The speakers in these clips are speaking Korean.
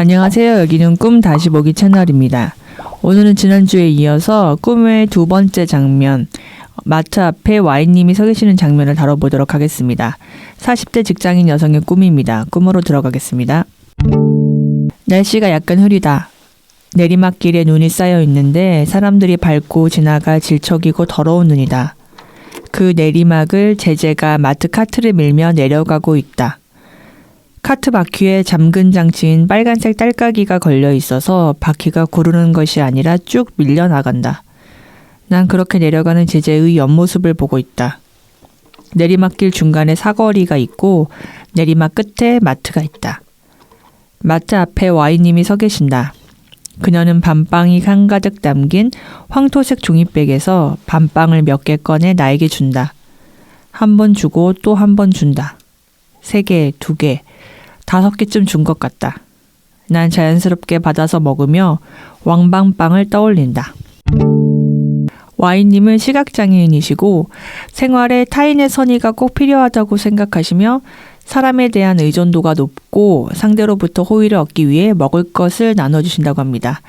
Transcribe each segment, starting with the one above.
안녕하세요. 여기는 꿈 다시 보기 채널입니다. 오늘은 지난주에 이어서 꿈의 두 번째 장면, 마트 앞에 Y님이 서 계시는 장면을 다뤄보도록 하겠습니다. 40대 직장인 여성의 꿈입니다. 꿈으로 들어가겠습니다. 날씨가 약간 흐리다. 내리막길에 눈이 쌓여 있는데 사람들이 밟고 지나갈 질척이고 더러운 눈이다. 그 내리막을 제재가 마트 카트를 밀며 내려가고 있다. 카트 바퀴에 잠근 장치인 빨간색 딸깍이가 걸려 있어서 바퀴가 구르는 것이 아니라 쭉 밀려나간다. 난 그렇게 내려가는 제재의 옆모습을 보고 있다. 내리막길 중간에 사거리가 있고 내리막 끝에 마트가 있다. 마트 앞에 Y님이 서 계신다. 그녀는 밤빵이 한가득 담긴 황토색 종이백에서 밤빵을 몇 개 꺼내 나에게 준다. 한 번 주고 또 한 번 준다. 3개, 2개, 5개쯤 준 것 같다. 난 자연스럽게 받아서 먹으며 왕방빵을 떠올린다. Y님은 시각장애인이시고 생활에 타인의 선의가 꼭 필요하다고 생각하시며 사람에 대한 의존도가 높고 상대로부터 호의를 얻기 위해 먹을 것을 나눠주신다고 합니다.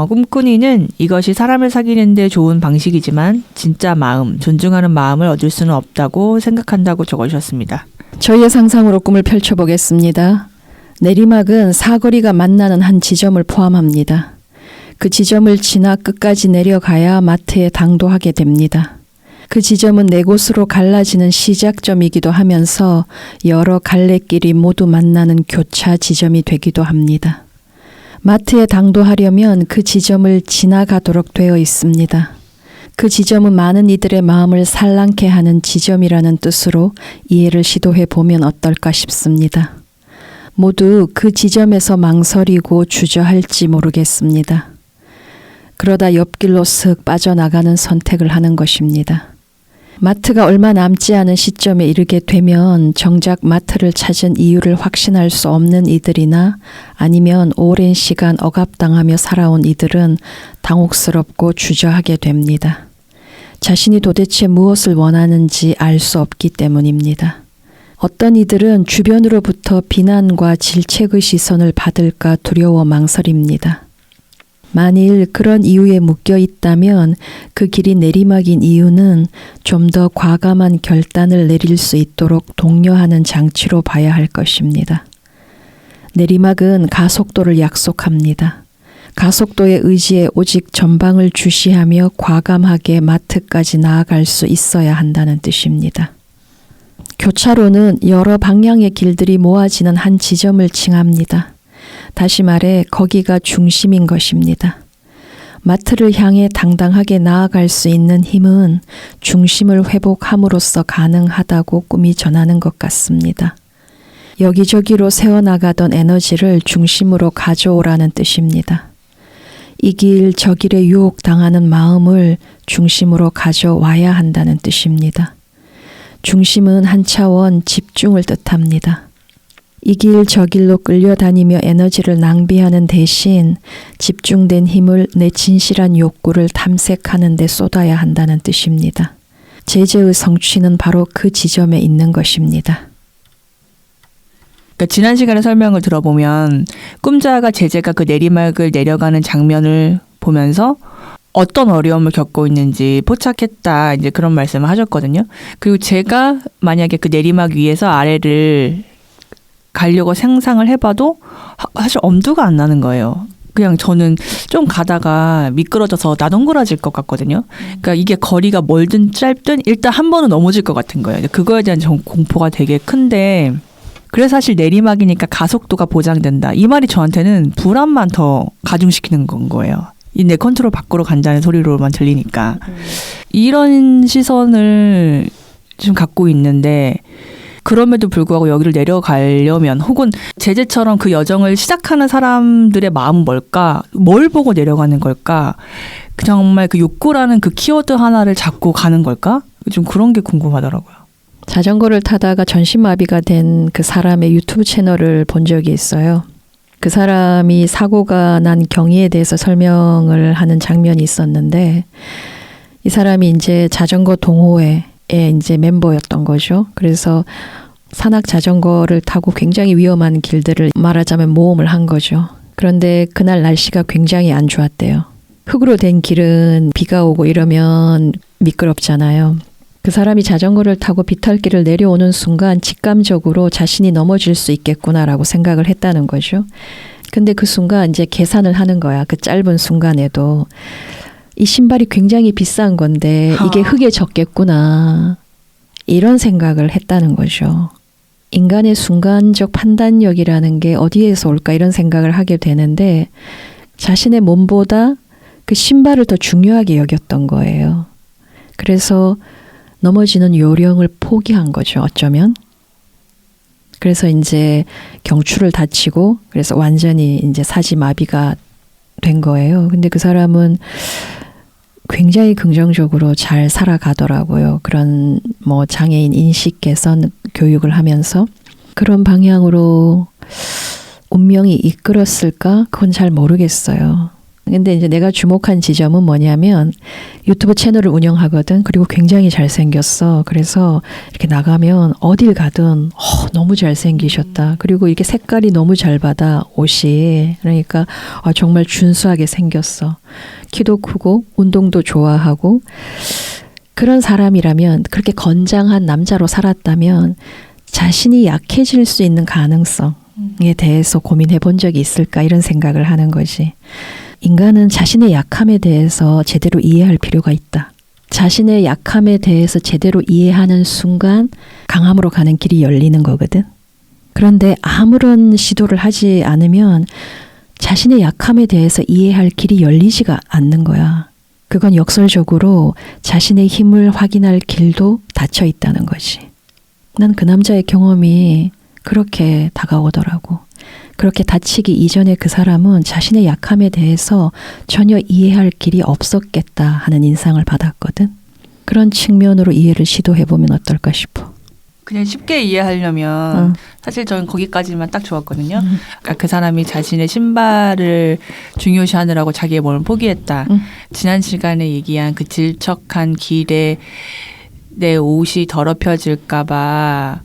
꿈꾸니는 이것이 사람을 사귀는 데 좋은 방식이지만 진짜 마음, 존중하는 마음을 얻을 수는 없다고 생각한다고 적으셨습니다. 저희의 상상으로 꿈을 펼쳐보겠습니다. 내리막은 사거리가 만나는 한 지점을 포함합니다. 그 지점을 지나 끝까지 내려가야 마트에 당도하게 됩니다. 그 지점은 4곳으로 갈라지는 시작점이기도 하면서 여러 갈래길이 모두 만나는 교차 지점이 되기도 합니다. 마트에 당도하려면 그 지점을 지나가도록 되어 있습니다. 그 지점은 많은 이들의 마음을 살랑케 하는 지점이라는 뜻으로 이해를 시도해 보면 어떨까 싶습니다. 모두 그 지점에서 망설이고 주저할지 모르겠습니다. 그러다 옆길로 슥 빠져나가는 선택을 하는 것입니다. 마트가 얼마 남지 않은 시점에 이르게 되면 정작 마트를 찾은 이유를 확신할 수 없는 이들이나 아니면 오랜 시간 억압당하며 살아온 이들은 당혹스럽고 주저하게 됩니다. 자신이 도대체 무엇을 원하는지 알 수 없기 때문입니다. 어떤 이들은 주변으로부터 비난과 질책의 시선을 받을까 두려워 망설입니다. 만일 그런 이유에 묶여 있다면 그 길이 내리막인 이유는 좀 더 과감한 결단을 내릴 수 있도록 독려하는 장치로 봐야 할 것입니다. 내리막은 가속도를 약속합니다. 가속도의 의지에 오직 전방을 주시하며 과감하게 마트까지 나아갈 수 있어야 한다는 뜻입니다. 교차로는 여러 방향의 길들이 모아지는 한 지점을 칭합니다. 다시 말해 거기가 중심인 것입니다. 마트를 향해 당당하게 나아갈 수 있는 힘은 중심을 회복함으로써 가능하다고 꿈이 전하는 것 같습니다. 여기저기로 새어나가던 에너지를 중심으로 가져오라는 뜻입니다. 이 길 저 길에 유혹당하는 마음을 중심으로 가져와야 한다는 뜻입니다. 중심은 한 차원 집중을 뜻합니다. 이 길 저 길로 끌려다니며 에너지를 낭비하는 대신 집중된 힘을 내 진실한 욕구를 탐색하는 데 쏟아야 한다는 뜻입니다. 제재의 성취는 바로 그 지점에 있는 것입니다. 그러니까 지난 시간에 설명을 들어보면 꿈자가 제재가 그 내리막을 내려가는 장면을 보면서 어떤 어려움을 겪고 있는지 포착했다, 이제 그런 말씀을 하셨거든요. 그리고 제가 만약에 그 내리막 위에서 아래를 가려고 상상을 해봐도 사실 엄두가 안 나는 거예요. 그냥 저는 좀 가다가 미끄러져서 나동그라질 것 같거든요. 그러니까 이게 거리가 멀든 짧든 일단 한 번은 넘어질 것 같은 거예요. 그거에 대한 공포가 되게 큰데, 그래서 사실 내리막이니까 가속도가 보장된다, 이 말이 저한테는 불안만 더 가중시키는 건 거예요. 이 내 컨트롤 밖으로 간다는 소리로만 들리니까. 이런 시선을 좀 갖고 있는데, 그럼에도 불구하고 여기를 내려가려면, 혹은 제재처럼 그 여정을 시작하는 사람들의 마음은 뭘까? 뭘 보고 내려가는 걸까? 정말 그 욕구라는 그 키워드 하나를 잡고 가는 걸까? 좀 그런 게 궁금하더라고요. 자전거를 타다가 전신마비가 된 그 사람의 유튜브 채널을 본 적이 있어요. 그 사람이 사고가 난 경위에 대해서 설명을 하는 장면이 있었는데, 이 사람이 이제 자전거 동호회에 이제 멤버였던 거죠. 그래서 산악 자전거를 타고 굉장히 위험한 길들을 말하자면 모험을 한 거죠. 그런데 그날 날씨가 굉장히 안 좋았대요. 흙으로 된 길은 비가 오고 이러면 미끄럽잖아요. 그 사람이 자전거를 타고 비탈길을 내려오는 순간 직감적으로 자신이 넘어질 수 있겠구나라고 생각을 했다는 거죠. 근데 그 순간 이제 계산을 하는 거야. 그 짧은 순간에도. 이 신발이 굉장히 비싼 건데 이게 흙에 젖겠구나. 이런 생각을 했다는 거죠. 인간의 순간적 판단력이라는 게 어디에서 올까 이런 생각을 하게 되는데 자신의 몸보다 그 신발을 더 중요하게 여겼던 거예요. 그래서 넘어지는 요령을 포기한 거죠. 어쩌면. 그래서 이제 경추를 다치고 그래서 완전히 이제 사지마비가 된 거예요. 근데 그 사람은 굉장히 긍정적으로 잘 살아가더라고요. 그런 뭐 장애인 인식 개선 교육을 하면서 그런 방향으로 운명이 이끌었을까? 그건 잘 모르겠어요. 근데 이제 내가 주목한 지점은 뭐냐면 유튜브 채널을 운영하거든. 그리고 굉장히 잘생겼어. 그래서 이렇게 나가면 어딜 가든 너무 잘생기셨다. 그리고 이렇게 색깔이 너무 잘 받아 옷이. 그러니까 정말 준수하게 생겼어. 키도 크고 운동도 좋아하고 그런 사람이라면 그렇게 건장한 남자로 살았다면 자신이 약해질 수 있는 가능성에 대해서 고민해 본 적이 있을까 이런 생각을 하는 거지. 인간은 자신의 약함에 대해서 제대로 이해할 필요가 있다. 자신의 약함에 대해서 제대로 이해하는 순간 강함으로 가는 길이 열리는 거거든. 그런데 아무런 시도를 하지 않으면 자신의 약함에 대해서 이해할 길이 열리지가 않는 거야. 그건 역설적으로 자신의 힘을 확인할 길도 닫혀 있다는 거지. 난 그 남자의 경험이 그렇게 다가오더라고. 그렇게 다치기 이전에 그 사람은 자신의 약함에 대해서 전혀 이해할 길이 없었겠다 하는 인상을 받았거든. 그런 측면으로 이해를 시도해보면 어떨까 싶어. 그냥 쉽게 이해하려면 사실 저는 거기까지만 딱 좋았거든요. 그러니까 그 사람이 자신의 신발을 중요시하느라고 자기의 몸을 포기했다. 지난 시간에 얘기한 그 질척한 길에 내 옷이 더럽혀질까 봐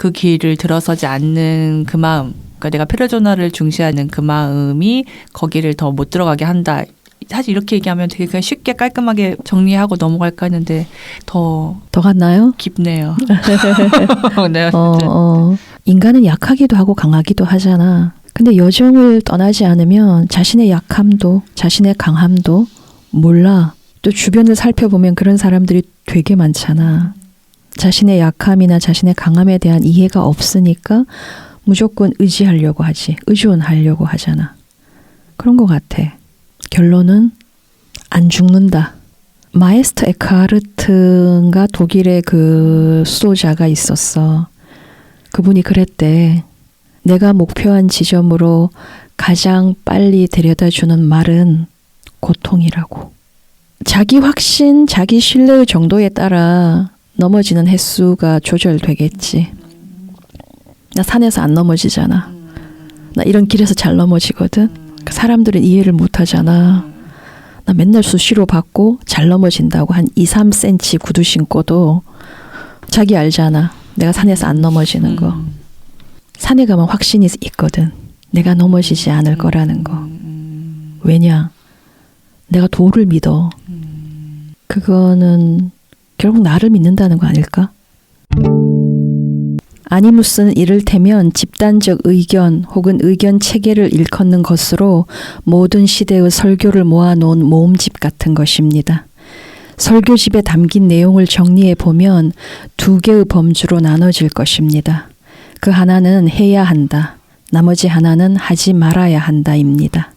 그 길을 들어서지 않는 그 마음, 그러니까 내가 페르소나를 중시하는 그 마음이 거기를 더 못 들어가게 한다. 사실 이렇게 얘기하면 되게 그냥 쉽게 깔끔하게 정리하고 넘어갈까 했는데 더 갔나요? 깊네요. 네. 인간은 약하기도 하고 강하기도 하잖아. 근데 여정을 떠나지 않으면 자신의 약함도 자신의 강함도 몰라. 또 주변을 살펴보면 그런 사람들이 되게 많잖아. 자신의 약함이나 자신의 강함에 대한 이해가 없으니까 무조건 의지하려고 하지. 의존하려고 하잖아. 그런 것 같아. 결론은 안 죽는다. 마에스터 에크하르트인가 독일의 그 수도자가 있었어. 그분이 그랬대. 내가 목표한 지점으로 가장 빨리 데려다주는 말은 고통이라고. 자기 확신, 자기 신뢰의 정도에 따라 넘어지는 횟수가 조절되겠지. 나 산에서 안 넘어지잖아. 나 이런 길에서 잘 넘어지거든. 사람들은 이해를 못하잖아. 나 맨날 수시로 받고 잘 넘어진다고 한 2, 3cm 구두 신고도 자기 알잖아. 내가 산에서 안 넘어지는 거. 산에 가면 확신이 있거든. 내가 넘어지지 않을 거라는 거. 왜냐? 내가 도를 믿어. 그거는 결국 나를 믿는다는 거 아닐까? 아니무스는 이를테면 집단적 의견 혹은 의견 체계를 일컫는 것으로 모든 시대의 설교를 모아놓은 모음집 같은 것입니다. 설교집에 담긴 내용을 정리해 보면 두 개의 범주로 나눠질 것입니다. 그 하나는 해야 한다. 나머지 하나는 하지 말아야 한다입니다.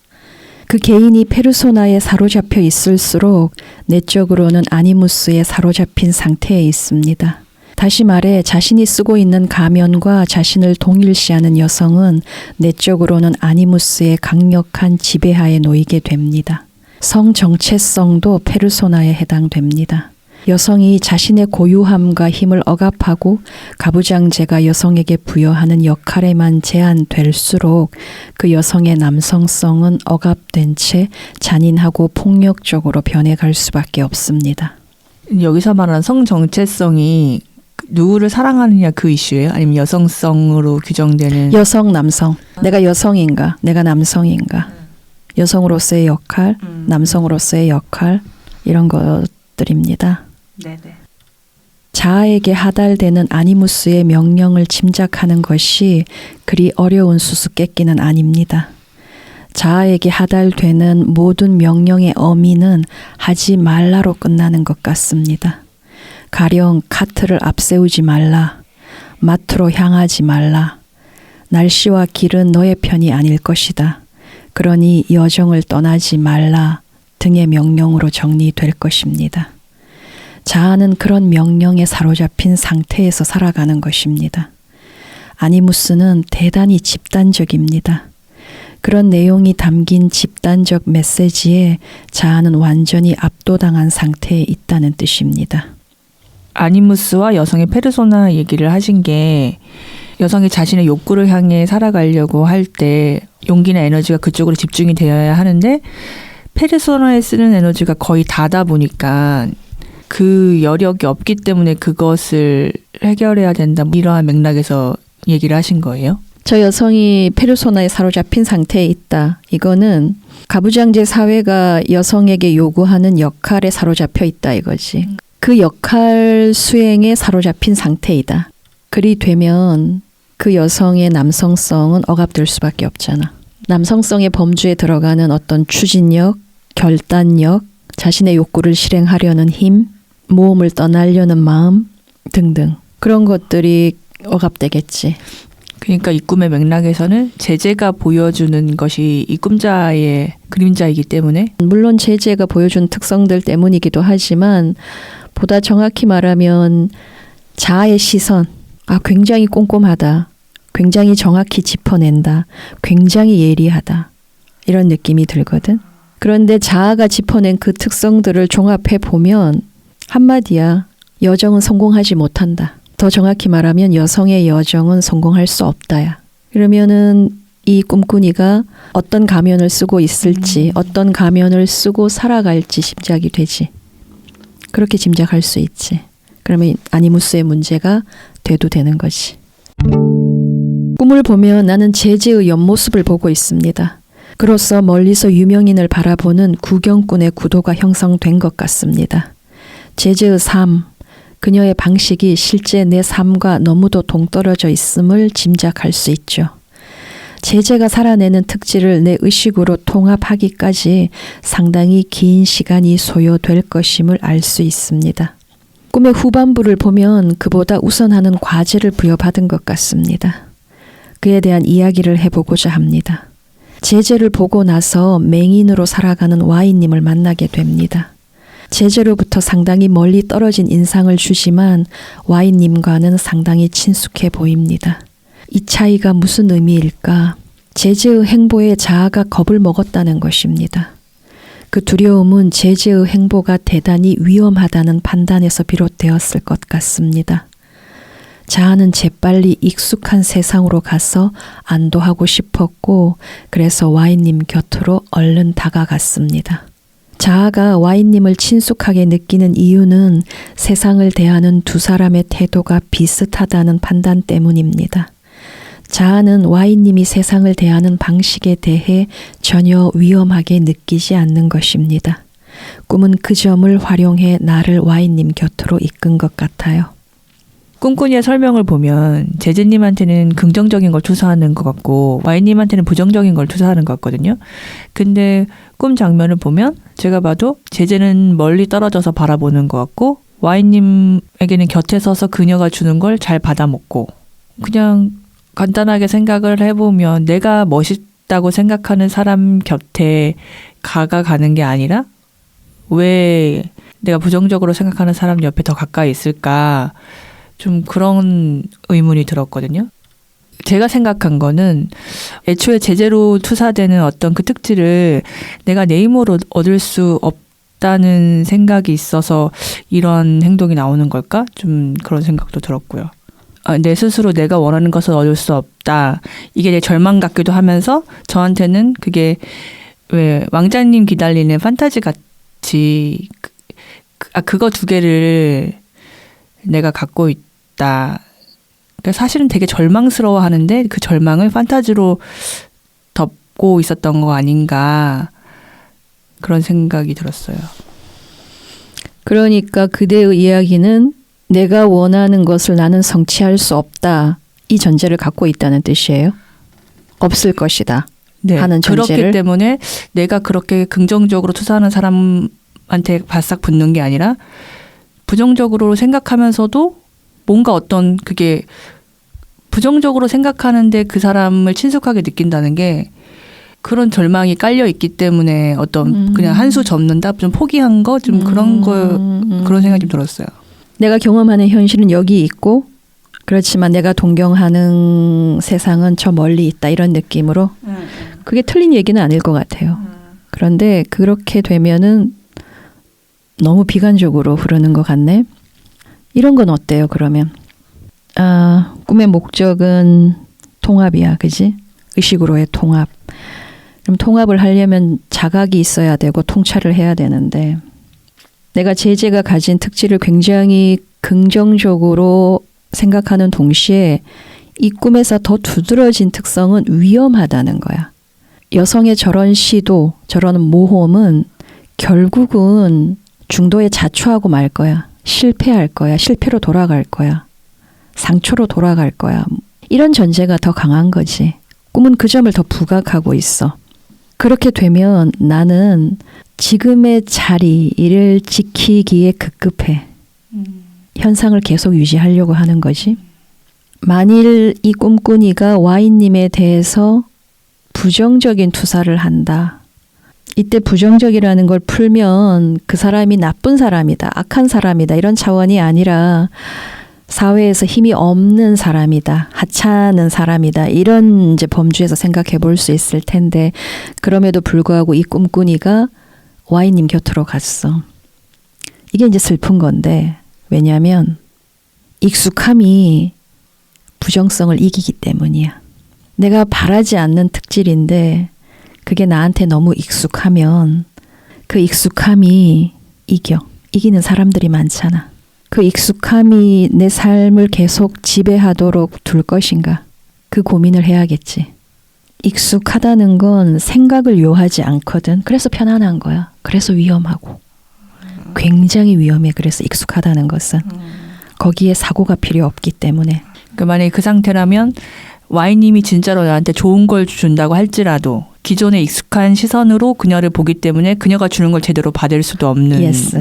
그 개인이 페르소나에 사로잡혀 있을수록 내적으로는 아니무스에 사로잡힌 상태에 있습니다. 다시 말해 자신이 쓰고 있는 가면과 자신을 동일시하는 여성은 내적으로는 아니무스의 강력한 지배하에 놓이게 됩니다. 성 정체성도 페르소나에 해당됩니다. 여성이 자신의 고유함과 힘을 억압하고 가부장제가 여성에게 부여하는 역할에만 제한될수록 그 여성의 남성성은 억압된 채 잔인하고 폭력적으로 변해갈 수밖에 없습니다. 여기서 말하는 성 정체성이 누구를 사랑하느냐 그 이슈예요? 아니면 여성성으로 규정되는 여성, 남성. 내가 여성인가? 내가 남성인가? 여성으로서의 역할, 남성으로서의 역할 이런 것들입니다. 네네. 자아에게 하달되는 아니무스의 명령을 짐작하는 것이 그리 어려운 수수께끼는 아닙니다. 자아에게 하달되는 모든 명령의 어미는 하지 말라로 끝나는 것 같습니다. 가령 카트를 앞세우지 말라, 마트로 향하지 말라, 날씨와 길은 너의 편이 아닐 것이다. 그러니 여정을 떠나지 말라 등의 명령으로 정리될 것입니다. 자아는 그런 명령에 사로잡힌 상태에서 살아가는 것입니다. 아니무스는 대단히 집단적입니다. 그런 내용이 담긴 집단적 메시지에 자아는 완전히 압도당한 상태에 있다는 뜻입니다. 아니무스와 여성의 페르소나 얘기를 하신 게 여성이 자신의 욕구를 향해 살아가려고 할 때 용기나 에너지가 그쪽으로 집중이 되어야 하는데 페르소나에 쓰는 에너지가 거의 다다 보니까 그 여력이 없기 때문에 그것을 해결해야 된다. 이러한 맥락에서 얘기를 하신 거예요? 저 여성이 페르소나에 사로잡힌 상태에 있다. 이거는 가부장제 사회가 여성에게 요구하는 역할에 사로잡혀 있다 이거지. 그 역할 수행에 사로잡힌 상태이다. 그리 되면 그 여성의 남성성은 억압될 수밖에 없잖아. 남성성의 범주에 들어가는 어떤 추진력, 결단력, 자신의 욕구를 실행하려는 힘, 모험을 떠나려는 마음 등등 그런 것들이 억압되겠지. 그러니까 이 꿈의 맥락에서는 제재가 보여주는 것이 이 꿈자의 그림자이기 때문에 물론 제재가 보여준 특성들 때문이기도 하지만 보다 정확히 말하면 자아의 시선, 굉장히 꼼꼼하다, 굉장히 정확히 짚어낸다, 굉장히 예리하다 이런 느낌이 들거든. 그런데 자아가 짚어낸 그 특성들을 종합해 보면 한마디야, 여정은 성공하지 못한다. 더 정확히 말하면 여성의 여정은 성공할 수 없다야. 그러면은 이 꿈꾸니가 어떤 가면을 쓰고 있을지, 어떤 가면을 쓰고 살아갈지 짐작이 되지. 그렇게 짐작할 수 있지. 그러면 아니무스의 문제가 돼도 되는 거지. 꿈을 보면 나는 제재의 옆모습을 보고 있습니다. 그로써 멀리서 유명인을 바라보는 구경꾼의 구도가 형성된 것 같습니다. 제재의 삶, 그녀의 방식이 실제 내 삶과 너무도 동떨어져 있음을 짐작할 수 있죠. 제재가 살아내는 특질을 내 의식으로 통합하기까지 상당히 긴 시간이 소요될 것임을 알 수 있습니다. 꿈의 후반부를 보면 그보다 우선하는 과제를 부여받은 것 같습니다. 그에 대한 이야기를 해보고자 합니다. 제재를 보고 나서 맹인으로 살아가는 Y님을 만나게 됩니다. 제재로부터 상당히 멀리 떨어진 인상을 주지만 Y님과는 상당히 친숙해 보입니다. 이 차이가 무슨 의미일까? 제재의 행보에 자아가 겁을 먹었다는 것입니다. 그 두려움은 제재의 행보가 대단히 위험하다는 판단에서 비롯되었을 것 같습니다. 자아는 재빨리 익숙한 세상으로 가서 안도하고 싶었고 그래서 Y님 곁으로 얼른 다가갔습니다. 자아가 Y님을 친숙하게 느끼는 이유는 세상을 대하는 두 사람의 태도가 비슷하다는 판단 때문입니다. 자아는 Y님이 세상을 대하는 방식에 대해 전혀 위험하게 느끼지 않는 것입니다. 꿈은 그 점을 활용해 나를 Y님 곁으로 이끈 것 같아요. 꿈꾸니의 설명을 보면 제재님한테는 긍정적인 걸 투사하는 것 같고 Y님한테는 부정적인 걸 투사하는 것 같거든요. 근데 꿈 장면을 보면 제가 봐도 제재는 멀리 떨어져서 바라보는 것 같고 Y님에게는 곁에 서서 그녀가 주는 걸 잘 받아먹고 그냥 간단하게 생각을 해보면 내가 멋있다고 생각하는 사람 곁에 가는 게 아니라 왜 내가 부정적으로 생각하는 사람 옆에 더 가까이 있을까 좀 그런 의문이 들었거든요. 제가 생각한 거는 애초에 제재로 투사되는 어떤 그 특질을 내가 내 힘으로 얻을 수 없다는 생각이 있어서 이런 행동이 나오는 걸까? 좀 그런 생각도 들었고요. 내 스스로 내가 원하는 것을 얻을 수 없다. 이게 내 절망 같기도 하면서 저한테는 그게 왜 왕자님 기다리는 판타지 같이 그거 두 개를 내가 갖고 있다. 그러니까 사실은 되게 절망스러워하는데 그 절망을 판타지로 덮고 있었던 거 아닌가 그런 생각이 들었어요. 그러니까 그대의 이야기는 내가 원하는 것을 나는 성취할 수 없다. 이 전제를 갖고 있다는 뜻이에요. 없을 것이다. 네, 하는 전제를. 그렇기 때문에 내가 그렇게 긍정적으로 투사하는 사람한테 바싹 붙는 게 아니라 부정적으로 생각하면서도 뭔가 어떤 그게 부정적으로 생각하는데 그 사람을 친숙하게 느낀다는 게 그런 절망이 깔려 있기 때문에 어떤 그냥 한 수 접는다, 좀 포기한 거, 좀 그런 그런 생각이 좀 들었어요. 내가 경험하는 현실은 여기 있고 그렇지만 내가 동경하는 세상은 저 멀리 있다 이런 느낌으로 그게 틀린 얘기는 아닐 것 같아요. 그런데 그렇게 되면은 너무 비관적으로 흐르는 것 같네. 이런 건 어때요 그러면? 꿈의 목적은 통합이야, 그지? 의식으로의 통합. 그럼 통합을 하려면 자각이 있어야 되고 통찰을 해야 되는데 내가 제재가 가진 특질을 굉장히 긍정적으로 생각하는 동시에 이 꿈에서 더 두드러진 특성은 위험하다는 거야. 여성의 저런 시도, 저런 모험은 결국은 중도에 자초하고 말 거야. 실패할 거야. 실패로 돌아갈 거야. 상처로 돌아갈 거야. 이런 전제가 더 강한 거지. 꿈은 그 점을 더 부각하고 있어. 그렇게 되면 나는 지금의 자리를 지키기에 급급해. 현상을 계속 유지하려고 하는 거지. 만일 이 꿈꾸니가 Y님에 대해서 부정적인 투사를 한다. 이때 부정적이라는 걸 풀면 그 사람이 나쁜 사람이다, 악한 사람이다 이런 차원이 아니라 사회에서 힘이 없는 사람이다, 하찮은 사람이다 이런 이제 범주에서 생각해 볼 수 있을 텐데 그럼에도 불구하고 이 꿈꾸니가 Y님 곁으로 갔어. 이게 이제 슬픈 건데 왜냐하면 익숙함이 부정성을 이기기 때문이야. 내가 바라지 않는 특질인데 그게 나한테 너무 익숙하면 그 익숙함이 이기는 사람들이 많잖아. 그 익숙함이 내 삶을 계속 지배하도록 둘 것인가? 그 고민을 해야겠지. 익숙하다는 건 생각을 요하지 않거든. 그래서 편안한 거야. 그래서 위험하고. 굉장히 위험해. 그래서 익숙하다는 것은. 거기에 사고가 필요 없기 때문에. 그 만약에 그 상태라면 Y님이 진짜로 나한테 좋은 걸 준다고 할지라도 기존에 익숙한 시선으로 그녀를 보기 때문에 그녀가 주는 걸 제대로 받을 수도 없는. Yes.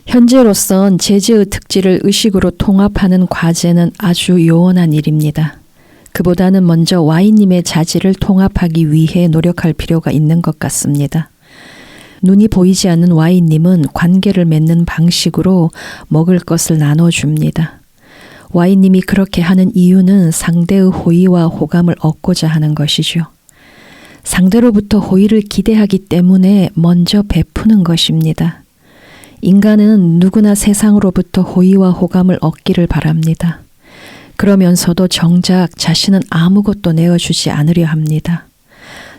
현재로선 제재의 특질을 의식으로 통합하는 과제는 아주 요원한 일입니다. 그보다는 먼저 Y님의 자질을 통합하기 위해 노력할 필요가 있는 것 같습니다. 눈이 보이지 않는 Y님은 관계를 맺는 방식으로 먹을 것을 나눠줍니다. Y님이 그렇게 하는 이유는 상대의 호의와 호감을 얻고자 하는 것이죠. 상대로부터 호의를 기대하기 때문에 먼저 베푸는 것입니다. 인간은 누구나 세상으로부터 호의와 호감을 얻기를 바랍니다. 그러면서도 정작 자신은 아무것도 내어주지 않으려 합니다.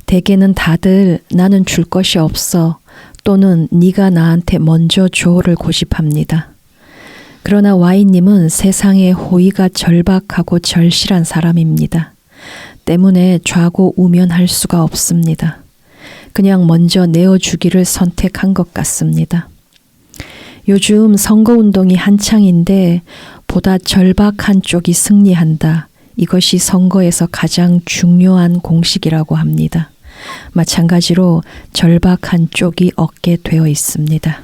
대개는 다들 나는 줄 것이 없어 또는 네가 나한테 먼저 줘를 고집합니다. 그러나 Y님은 세상에 호의가 절박하고 절실한 사람입니다. 때문에 좌고우면할 수가 없습니다. 그냥 먼저 내어주기를 선택한 것 같습니다. 요즘 선거운동이 한창인데 보다 절박한 쪽이 승리한다. 이것이 선거에서 가장 중요한 공식이라고 합니다. 마찬가지로 절박한 쪽이 얻게 되어 있습니다.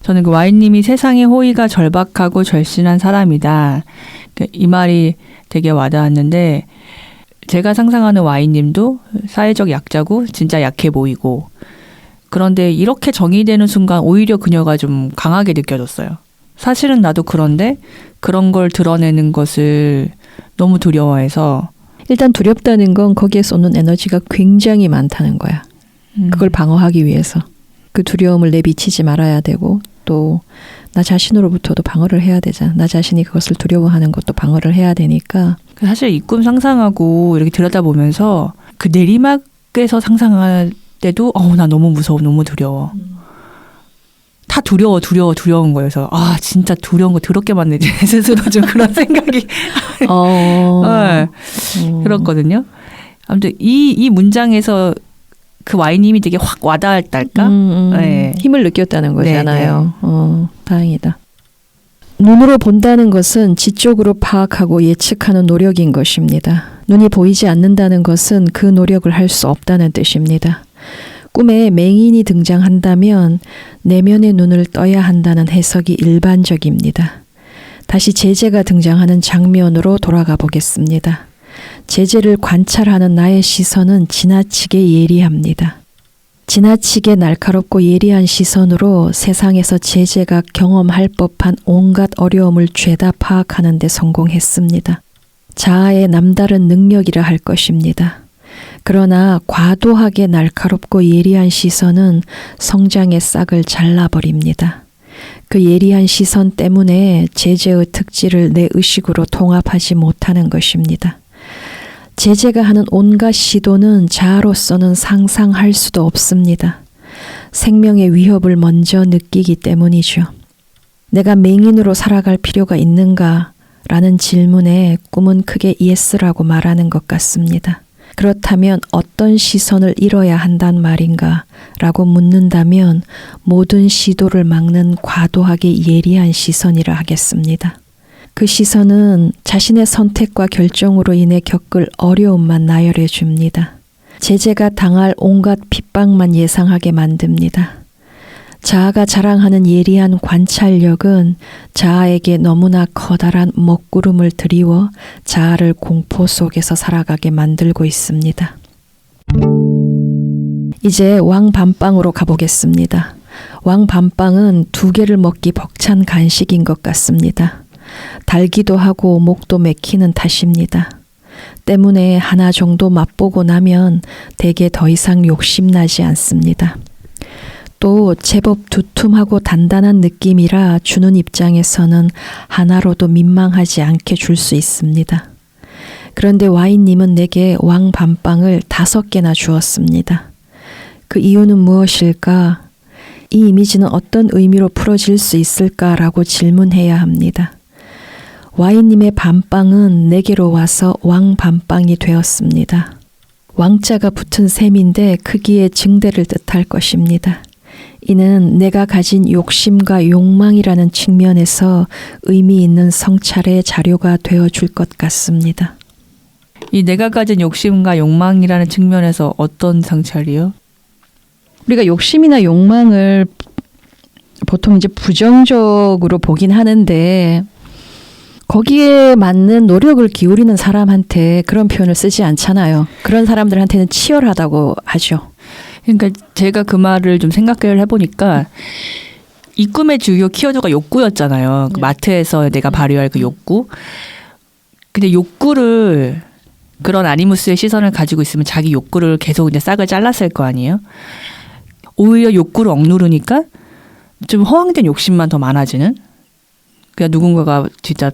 저는 그 Y님이 세상의 호의가 절박하고 절실한 사람이다. 이 말이 되게 와닿았는데 제가 상상하는 Y님도 사회적 약자고 진짜 약해 보이고 그런데 이렇게 정의되는 순간 오히려 그녀가 좀 강하게 느껴졌어요. 사실은 나도 그런데 그런 걸 드러내는 것을 너무 두려워해서 일단 두렵다는 건 거기에 쏟는 에너지가 굉장히 많다는 거야. 그걸 방어하기 위해서. 그 두려움을 내비치지 말아야 되고 또 나 자신으로부터도 방어를 해야 되잖아. 나 자신이 그것을 두려워하는 것도 방어를 해야 되니까. 사실 이 꿈 상상하고 이렇게 들여다보면서 그 내리막에서 상상할 때도 나 너무 무서워, 너무 두려워. 다 두려운 거예요. 그래서 진짜 두려운 거 더럽게 많네. 제 스스로 좀 그런 생각이 네, 그렇거든요. 아무튼 이 문장에서 그 Y님이 되게 확 와닿았달까? 네. 힘을 느꼈다는 거잖아요. 다행이다. 눈으로 본다는 것은 지적으로 파악하고 예측하는 노력인 것입니다. 눈이 보이지 않는다는 것은 그 노력을 할 수 없다는 뜻입니다. 꿈에 맹인이 등장한다면 내면의 눈을 떠야 한다는 해석이 일반적입니다. 다시 제재가 등장하는 장면으로 돌아가 보겠습니다. 제재를 관찰하는 나의 시선은 지나치게 예리합니다. 지나치게 날카롭고 예리한 시선으로 세상에서 제재가 경험할 법한 온갖 어려움을 죄다 파악하는 데 성공했습니다. 자아의 남다른 능력이라 할 것입니다. 그러나 과도하게 날카롭고 예리한 시선은 성장의 싹을 잘라버립니다. 그 예리한 시선 때문에 제재의 특질을 내 의식으로 통합하지 못하는 것입니다. 제재가 하는 온갖 시도는 자아로서는 상상할 수도 없습니다. 생명의 위협을 먼저 느끼기 때문이죠. 내가 맹인으로 살아갈 필요가 있는가? 라는 질문에 꿈은 크게 예스라고 말하는 것 같습니다. 그렇다면 어떤 시선을 잃어야 한단 말인가? 라고 묻는다면 모든 시도를 막는 과도하게 예리한 시선이라 하겠습니다. 그 시선은 자신의 선택과 결정으로 인해 겪을 어려움만 나열해 줍니다. 제재가 당할 온갖 핍박만 예상하게 만듭니다. 자아가 자랑하는 예리한 관찰력은 자아에게 너무나 커다란 먹구름을 드리워 자아를 공포 속에서 살아가게 만들고 있습니다. 이제 왕밤빵으로 가보겠습니다. 왕밤빵은 2개를 먹기 벅찬 간식인 것 같습니다. 달기도 하고 목도 맥히는 탓입니다. 때문에 하나 정도 맛보고 나면 대개 더 이상 욕심나지 않습니다. 또 제법 두툼하고 단단한 느낌이라 주는 입장에서는 하나로도 민망하지 않게 줄 수 있습니다. 그런데 Y님은 내게 왕밤빵을 5개나 주었습니다. 그 이유는 무엇일까? 이 이미지는 어떤 의미로 풀어질 수 있을까라고 질문해야 합니다. Y님의 밤빵은 내게로 와서 왕밤빵이 되었습니다. 왕자가 붙은 셈인데 크기의 증대를 뜻할 것입니다. 이는 내가 가진 욕심과 욕망이라는 측면에서 의미 있는 성찰의 자료가 되어줄 것 같습니다. 이 내가 가진 욕심과 욕망이라는 측면에서 어떤 성찰이요? 우리가 욕심이나 욕망을 보통 이제 부정적으로 보긴 하는데 거기에 맞는 노력을 기울이는 사람한테 그런 표현을 쓰지 않잖아요. 그런 사람들한테는 치열하다고 하죠. 그러니까 제가 그 말을 좀 생각을 해보니까 이 꿈의 주요 키워드가 욕구였잖아요. 그 마트에서 내가 발휘할 그 욕구. 근데 욕구를 그런 아니무스의 시선을 가지고 있으면 자기 욕구를 계속 이제 싹을 잘랐을 거 아니에요. 오히려 욕구를 억누르니까 좀 허황된 욕심만 더 많아지는. 그냥 누군가가 진짜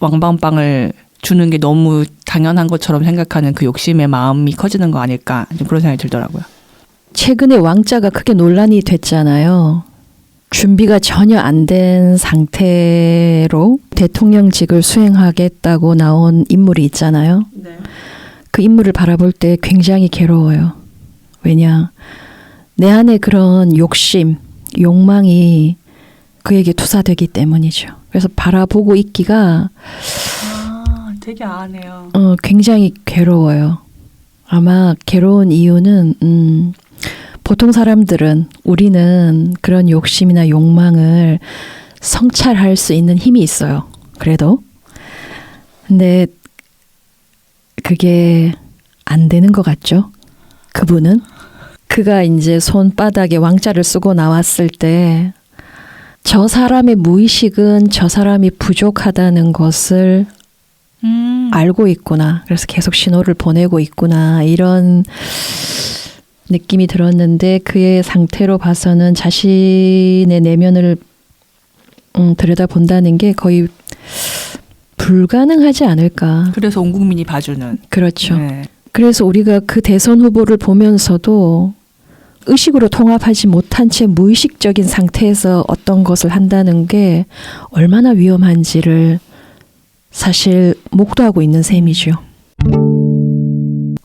왕방빵을 주는 게 너무 당연한 것처럼 생각하는 그 욕심의 마음이 커지는 거 아닐까 좀 그런 생각이 들더라고요. 최근에 왕자가 크게 논란이 됐잖아요. 준비가 전혀 안 된 상태로 대통령직을 수행하겠다고 나온 인물이 있잖아요. 네. 그 인물을 바라볼 때 굉장히 괴로워요. 왜냐? 내 안에 그런 욕심, 욕망이 그에게 투사되기 때문이죠. 그래서 바라보고 있기가 되게 아네요. 굉장히 괴로워요. 아마 괴로운 이유는 보통 사람들은 우리는 그런 욕심이나 욕망을 성찰할 수 있는 힘이 있어요. 그래도. 근데 그게 안 되는 것 같죠? 그분은. 그가 이제 손바닥에 왕자를 쓰고 나왔을 때 저 사람의 무의식은 저 사람이 부족하다는 것을 알고 있구나. 그래서 계속 신호를 보내고 있구나. 이런 느낌이 들었는데 그의 상태로 봐서는 자신의 내면을 들여다본다는 게 거의 불가능하지 않을까. 그래서 온 국민이 봐주는. 그렇죠. 네. 그래서 우리가 그 대선 후보를 보면서도 의식으로 통합하지 못한 채 무의식적인 상태에서 어떤 것을 한다는 게 얼마나 위험한지를 사실 목도하고 있는 셈이죠.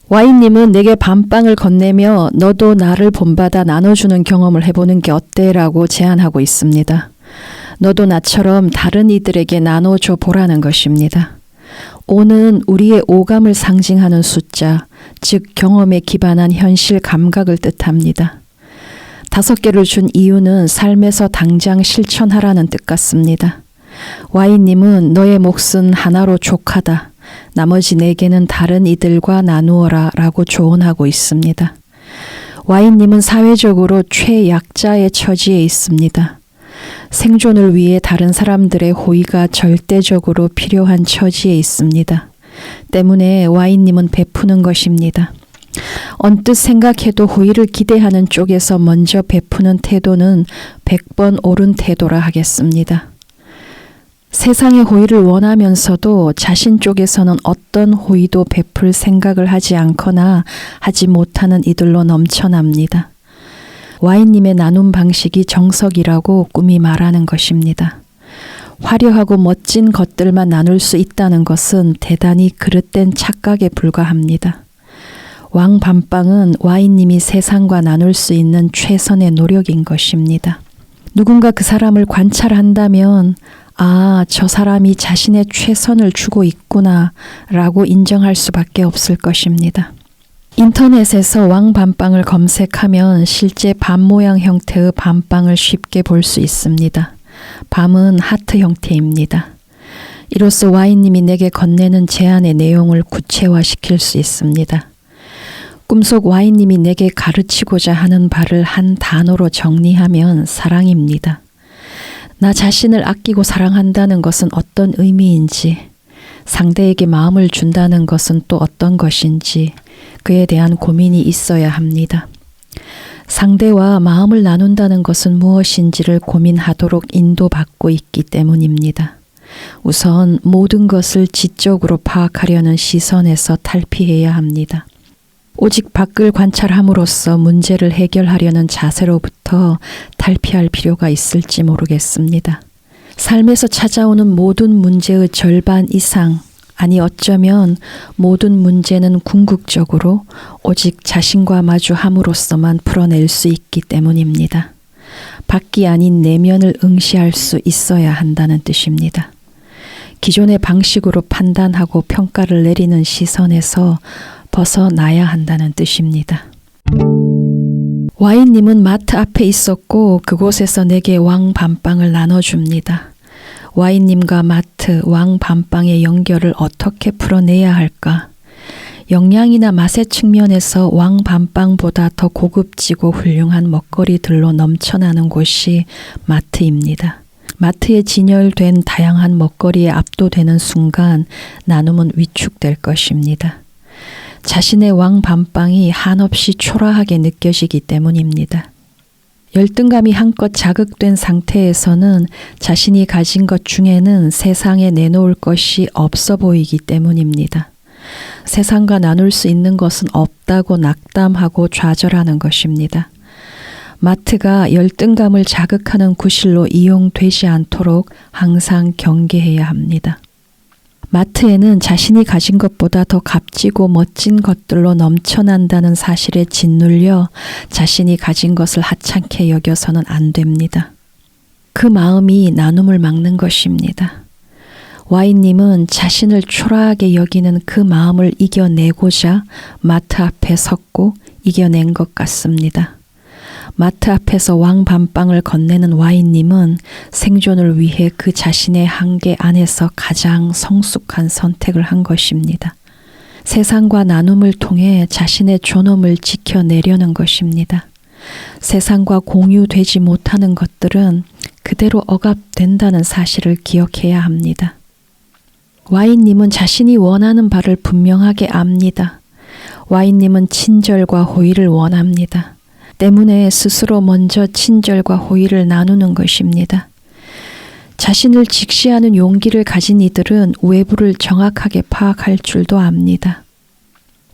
Y님은 내게 밤빵을 건네며 너도 나를 본받아 나눠주는 경험을 해보는 게 어때? 라고 제안하고 있습니다. 너도 나처럼 다른 이들에게 나눠줘 보라는 것입니다. 5는 우리의 오감을 상징하는 숫자, 즉 경험에 기반한 현실 감각을 뜻합니다. 5개를 준 이유는 삶에서 당장 실천하라는 뜻 같습니다. Y님은 너의 몫은 하나로 족하다. 나머지 4개는 다른 이들과 나누어라 라고 조언하고 있습니다. Y님은 사회적으로 최약자의 처지에 있습니다. 생존을 위해 다른 사람들의 호의가 절대적으로 필요한 처지에 있습니다. 때문에 Y님은 베푸는 것입니다. 언뜻 생각해도 호의를 기대하는 쪽에서 먼저 베푸는 태도는 100번 옳은 태도라 하겠습니다. 세상의 호의를 원하면서도 자신 쪽에서는 어떤 호의도 베풀 생각을 하지 않거나 하지 못하는 이들로 넘쳐납니다. Y님의 나눔 방식이 정석이라고 꿈이 말하는 것입니다. 화려하고 멋진 것들만 나눌 수 있다는 것은 대단히 그릇된 착각에 불과합니다. 왕 밤빵은 Y님이 세상과 나눌 수 있는 최선의 노력인 것입니다. 누군가 그 사람을 관찰한다면 아, 저 사람이 자신의 최선을 주고 있구나 라고 인정할 수밖에 없을 것입니다. 인터넷에서 왕 밤빵을 검색하면 실제 밤 모양 형태의 밤빵을 쉽게 볼 수 있습니다. 밤은 하트 형태입니다. 이로써 Y님이 내게 건네는 제안의 내용을 구체화시킬 수 있습니다. 꿈속 Y님이 내게 가르치고자 하는 바를 한 단어로 정리하면 사랑입니다. 나 자신을 아끼고 사랑한다는 것은 어떤 의미인지, 상대에게 마음을 준다는 것은 또 어떤 것인지 그에 대한 고민이 있어야 합니다. 상대와 마음을 나눈다는 것은 무엇인지를 고민하도록 인도받고 있기 때문입니다. 우선 모든 것을 지적으로 파악하려는 시선에서 탈피해야 합니다. 오직 밖을 관찰함으로써 문제를 해결하려는 자세로부터 탈피할 필요가 있을지 모르겠습니다. 삶에서 찾아오는 모든 문제의 절반 이상, 아니 어쩌면 모든 문제는 궁극적으로 오직 자신과 마주함으로써만 풀어낼 수 있기 때문입니다. 밖이 아닌 내면을 응시할 수 있어야 한다는 뜻입니다. 기존의 방식으로 판단하고 평가를 내리는 시선에서 벗어나야 한다는 뜻입니다. Y님은 마트 앞에 있었고 그곳에서 내게 왕 밤빵을 나눠줍니다. Y님과 마트, 왕 밤빵의 연결을 어떻게 풀어내야 할까? 영양이나 맛의 측면에서 왕 밤빵보다 더 고급지고 훌륭한 먹거리들로 넘쳐나는 곳이 마트입니다. 마트에 진열된 다양한 먹거리에 압도되는 순간 나눔은 위축될 것입니다. 자신의 왕 밤빵이 한없이 초라하게 느껴지기 때문입니다. 열등감이 한껏 자극된 상태에서는 자신이 가진 것 중에는 세상에 내놓을 것이 없어 보이기 때문입니다. 세상과 나눌 수 있는 것은 없다고 낙담하고 좌절하는 것입니다. 마트가 열등감을 자극하는 구실로 이용되지 않도록 항상 경계해야 합니다. 마트에는 자신이 가진 것보다 더 값지고 멋진 것들로 넘쳐난다는 사실에 짓눌려 자신이 가진 것을 하찮게 여겨서는 안 됩니다. 그 마음이 나눔을 막는 것입니다. Y님은 자신을 초라하게 여기는 그 마음을 이겨내고자 마트 앞에 섰고 이겨낸 것 같습니다. 마트 앞에서 왕 밤빵을 건네는 Y님은 생존을 위해 그 자신의 한계 안에서 가장 성숙한 선택을 한 것입니다. 세상과 나눔을 통해 자신의 존엄을 지켜내려는 것입니다. 세상과 공유되지 못하는 것들은 그대로 억압된다는 사실을 기억해야 합니다. Y님은 자신이 원하는 바를 분명하게 압니다. Y님은 친절과 호의를 원합니다. 때문에 스스로 먼저 친절과 호의를 나누는 것입니다. 자신을 직시하는 용기를 가진 이들은 외부를 정확하게 파악할 줄도 압니다.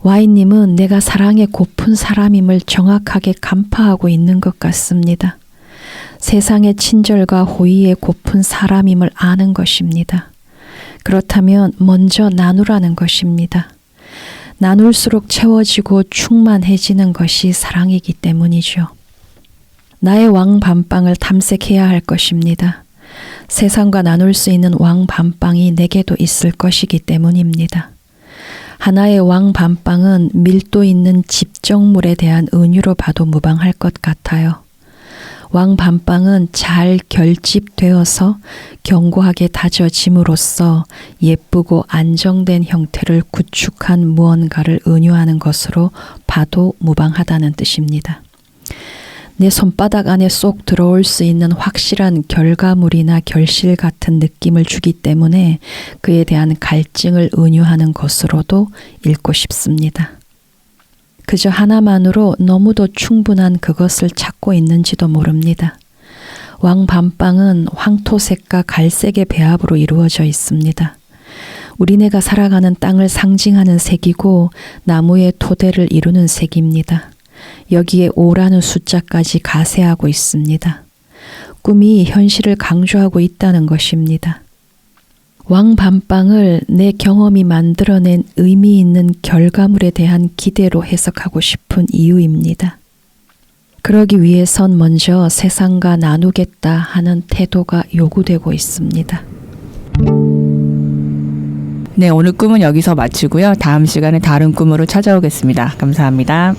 Y님은 내가 사랑에 고픈 사람임을 정확하게 간파하고 있는 것 같습니다. 세상의 친절과 호의에 고픈 사람임을 아는 것입니다. 그렇다면 먼저 나누라는 것입니다. 나눌수록 채워지고 충만해지는 것이 사랑이기 때문이죠. 나의 왕밤빵을 탐색해야 할 것입니다. 세상과 나눌 수 있는 왕밤빵이 내게도 있을 것이기 때문입니다. 하나의 왕밤빵은 밀도 있는 집정물에 대한 은유로 봐도 무방할 것 같아요. 왕밤빵은 잘 결집되어서 견고하게 다져짐으로써 예쁘고 안정된 형태를 구축한 무언가를 은유하는 것으로 봐도 무방하다는 뜻입니다. 내 손바닥 안에 쏙 들어올 수 있는 확실한 결과물이나 결실 같은 느낌을 주기 때문에 그에 대한 갈증을 은유하는 것으로도 읽고 싶습니다. 그저 하나만으로 너무도 충분한 그것을 찾고 있는지도 모릅니다. 왕밤빵은 황토색과 갈색의 배합으로 이루어져 있습니다. 우리네가 살아가는 땅을 상징하는 색이고 나무의 토대를 이루는 색입니다. 여기에 5라는 숫자까지 가세하고 있습니다. 꿈이 현실을 강조하고 있다는 것입니다. 왕밤빵을 내 경험이 만들어낸 의미 있는 결과물에 대한 기대로 해석하고 싶은 이유입니다. 그러기 위해선 먼저 세상과 나누겠다 하는 태도가 요구되고 있습니다. 네, 오늘 꿈은 여기서 마치고요. 다음 시간에 다른 꿈으로 찾아오겠습니다. 감사합니다.